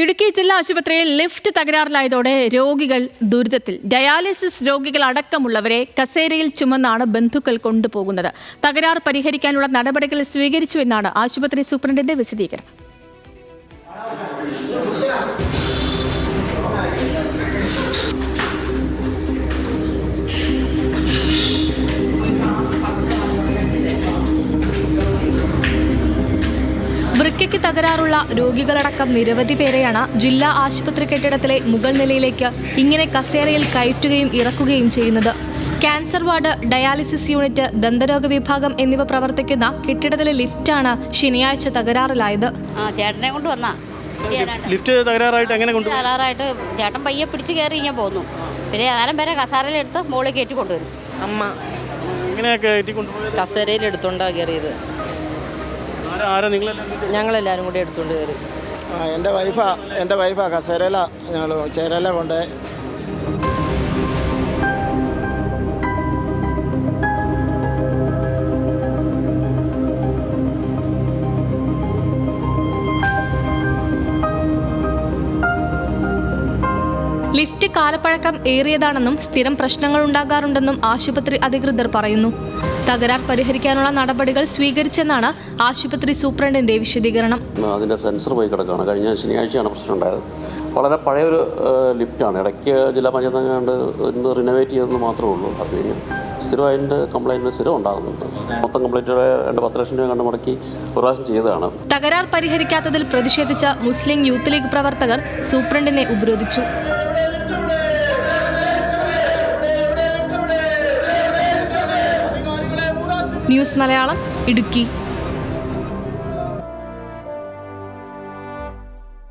ഇടുക്കി ജില്ലാ ആശുപത്രിയിൽ ലിഫ്റ്റ് തകരാറിലായതോടെ രോഗികൾ ദുരിതത്തിൽ. ഡയാലിസിസ് രോഗികൾ അടക്കമുള്ളവരെ കസേരയിൽ ചുമന്നാണ് ബന്ധുക്കൾ കൊണ്ടുപോകുന്നത്. തകരാർ പരിഹരിക്കാനുള്ള നടപടികൾ സ്വീകരിച്ചുവെന്നാണ് ആശുപത്രി സൂപ്രണ്ടിന്റെ വിശദീകരണം. വൃക്കയ്ക്ക് തകരാറുള്ള രോഗികളടക്കം നിരവധി പേരെയാണ് ജില്ലാ ആശുപത്രി കെട്ടിടത്തിലെ മുകൾ നിലയിലേക്ക് ഇങ്ങനെ കസേരയിൽ കയറ്റുകയും ഇറക്കുകയും ചെയ്യുന്നത്. ക്യാൻസർ വാർഡ്, ഡയാലിസിസ് യൂണിറ്റ്, ദന്തരോഗ വിഭാഗം എന്നിവ പ്രവർത്തിക്കുന്ന കെട്ടിടത്തിലെ ലിഫ്റ്റാണ് ശനിയാഴ്ച തകരാറിലായത്. ചേട്ടനെ കൊണ്ട് വന്നാ ലിഫ്റ്റ് തകരാറായിട്ട് എങ്ങനെ തകരാറായിട്ട് ചേട്ടൻ പയ്യെ പിടിച്ച് കയറി ഇങ്ങനെ പോകുന്നു. പിന്നെ ആരം വരെ കസാരയിലെടുത്ത് മോളിൽ കയറ്റി കൊണ്ടുവരും. അമ്മ കസേരയിൽ എടുത്തോണ്ടാണ് കയറിയത്. ഞങ്ങളെല്ലാവരും കൂടി എടുത്തുകൊണ്ട് കയറി. എൻ്റെ വൈഫാ കസേരയില ഞങ്ങൾ ചേരയില കൊണ്ട്. ലിഫ്റ്റ് കാലപ്പഴക്കം ഏറിയതാണെന്നും സ്ഥിരം പ്രശ്നങ്ങൾ ഉണ്ടാകാറുണ്ടെന്നും ആശുപത്രി അധികൃതർ പറയുന്നു. തകരാർ പരിഹരിക്കാനുള്ള നടപടികൾ സ്വീകരിച്ചെന്നാണ് ആശുപത്രി സൂപ്രണ്ടിന്റെ വിശദീകരണം. അതിൻ്റെ സെൻസർ പോയി കിടക്കുകയാണ്. കഴിഞ്ഞ ശനിയാഴ്ചയാണ് പ്രശ്നം ഉണ്ടായത്. വളരെ പഴയൊരു ലിഫ്റ്റാണ്. ഇടയ്ക്ക് ജില്ലാ പഞ്ചായത്ത് കണ്ട് ഇന്ന് റിനോവേറ്റ് ചെയ്തതെന്ന് മാത്രമേ ഉള്ളൂ. അത് കഴിഞ്ഞ് സ്ഥിരം അതിൻ്റെ കംപ്ലൈൻറ്റ് സ്ഥിരം ഉണ്ടാകുന്നുണ്ട്. മൊത്തം കംപ്ലൈൻറ്റ് 10 ലക്ഷം രൂപ കണ്ട് മുടക്കി ഒരു പ്രാവശ്യം ചെയ്തതാണ്. തകരാർ പരിഹരിക്കാത്തതിൽ പ്രതിഷേധിച്ച മുസ്ലിം യൂത്ത് ലീഗ് പ്രവർത്തകർ സൂപ്രണ്ടിനെ ഉപരോധിച്ചു. ന്യൂസ് മലയാളം, ഇടുക്കി.